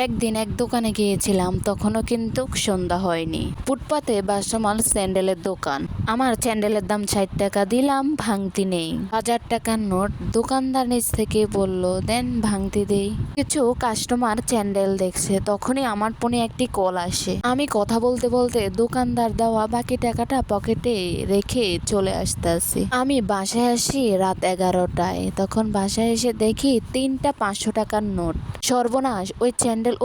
একদিন এক দোকানে গিয়েছিলাম, তখনও কিন্তু সন্ধ্যা হয়নি। ফুটপাতে ভাসমান স্যান্ডেলের দোকান। আমার স্যান্ডেলের দাম 60 টাকা, দিলাম, ভাঙতি নেই। 1000 টাকার নোট। দোকানদার নিচ থেকে বলল, দেন ভাঙতি দেই। কিছু কাস্টমার স্যান্ডেল দেখছে, তখনই আমার ফোনে একটি কল আসে। আমি কথা বলতে বলতে দোকানদার দেওয়া বাকি টাকাটা পকেটে রেখে চলে আসতেছি। আমি বাসায় আসি রাত 11টায়। তখন বাসায় এসে দেখি 3টা 500 টাকার নোট। সর্বনাশ, ওই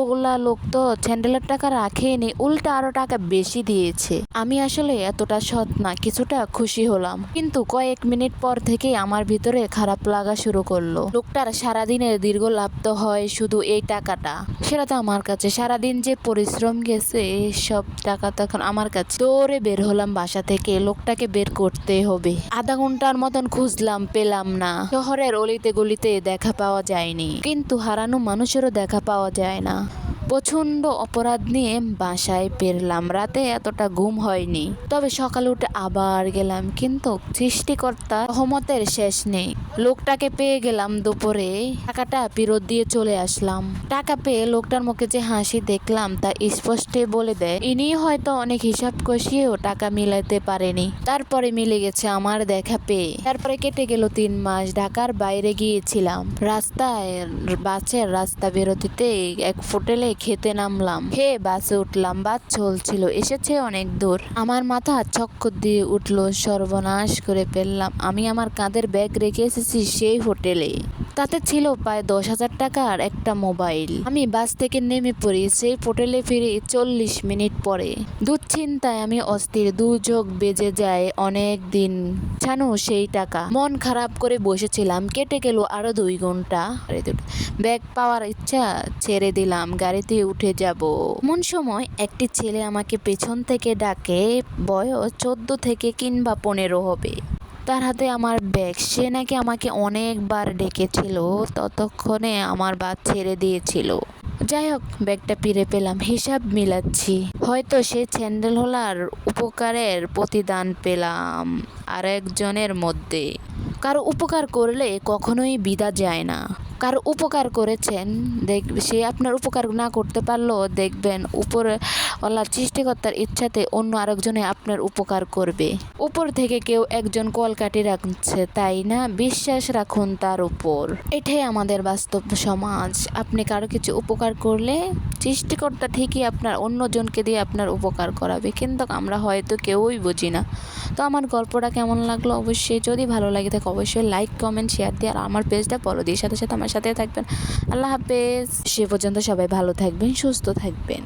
ওগুলা লোক তো স্যান্ডেলের টাকা রাখেনি, উল্টা আরো টাকা বেশি দিয়েছে। আমি আসলে এতটা সৎ না, কিছুটা খুশি হলাম, কিন্তু কয়েক মিনিট পর থেকে আমার ভিতরে খারাপ লাগা শুরু করলো। লোকটার সারাদিনের দীর্ঘ লাভ তো হয় শুধু এই টাকাটা, সেটা তো আমার কাছে সারাদিন যে পরিশ্রম গেছে সব টাকা তখন আমার কাছে। দৌড়ে বের হলাম বাসা থেকে, লোকটাকে বের করতে হবে। আধা ঘন্টার মতন খুঁজলাম, পেলাম না। শহরের অলিতে গলিতে দেখা পাওয়া যায়নি, কিন্তু হারানো মানুষেরও দেখা পাওয়া যায় না। প্রচন্ড অপরাধ নিয়ে বাসায় ফিরলাম। রাতে এতটা ঘুম হয়নি, তবে সকালে উঠে আবার গেলাম, কিন্তু সৃষ্টিকর্তার রহমতের শেষ নেই। লোকটাকে পেয়ে গেলাম দুপুরে, টাকাটা ফেরত দিয়ে চলে আসলাম। টাকা পেয়ে লোকটার মুখে যে হাসি দেখলাম তা স্পষ্টে বলে দেয়, ইনি হয়তো অনেক হিসাব কষিয়েও টাকা মিলাতে পারেনি, তারপরে মিলে গেছে আমার দেখা পেয়ে। তারপরে কেটে গেল 3 মাস। ঢাকার বাইরে গিয়েছিলাম। রাস্তায় বাসের রাস্তা বেরোতে এক হোটেলে খেতে নামলাম। বাসে উঠলাম। বাস চলছিল, এসেছে অনেক দূর। আমার মাথা চক্কর দিয়ে উঠলো, সর্বনাশ করে ফেললাম। আমি আমার কাঁধের ব্যাগ রেখে এসেছি সেই হোটেলে। তাতে ছিল প্রায় 10,000 টাকার একটা মোবাইল। আমি বাস থেকে নেমে পড়ি। সেই হোটেলে ফিরে 40 মিনিট পরে। দুশ্চিন্তায় আমি অস্থির, দুচোখ বেজে যায় অনেক দিন ছানু সেই টাকা। মন খারাপ করে বসেছিলাম। কেটে গেল আরো 2 ঘন্টা। ব্যাগ পাওয়ার ইচ্ছা ছেড়ে দিলাম, গাড়িতে উঠে যাব। এমন সময় একটি ছেলে আমাকে পেছন থেকে ডাকে। বয়স 14 থেকে কিংবা 15 হবে। তার হাতে আমার ব্যাগ। সে নাকি আমাকে অনেকবার ডেকেছিল, ততক্ষণে আমার বাস ছেড়ে দিয়েছিল। যাই হোক, ব্যাগটা ফিরে পেলাম। হিসাব মিলাচ্ছি, হয়তো সে স্যান্ডেলওয়ালার উপকারের প্রতিদান পেলাম আরেকজনের মধ্যে। কারো উপকার করলে কখনোই বিদা যায় না। কারো উপকার করেছেন, সে আপনার উপকার না করতে পারলেও দেখবেন উপরওয়ালা সৃষ্টিকর্তার ইচ্ছাতে অন্য আরেকজনে আপনার উপকার করবে। উপর থেকে কেউ একজন কলকাঠি রাখছে, তাই না? বিশ্বাস রাখুন তার উপর। এটাই আমাদের বাস্তব সমাজ। আপনি কারো কিছু উপকার করলে সৃষ্টিকর্তা ঠিকই আপনার অন্যজনকে দিয়ে আপনার উপকার করাবে, কিন্তু আমরা হয়তো কেউই বুঝি না। তো আমার গল্পটা কেমন লাগলো অবশ্যই, যদি ভালো লাগে থাকে অবশ্যই লাইক, কমেন্ট, শেয়ার দিয়ে আর আমার পেজটা ফলো দিয়ে সাথে সাথে আমার সাথে থাকবেন। আল্লাহ হাফেজ। সে পর্যন্ত সবাই ভালো থাকবেন, সুস্থ থাকবেন।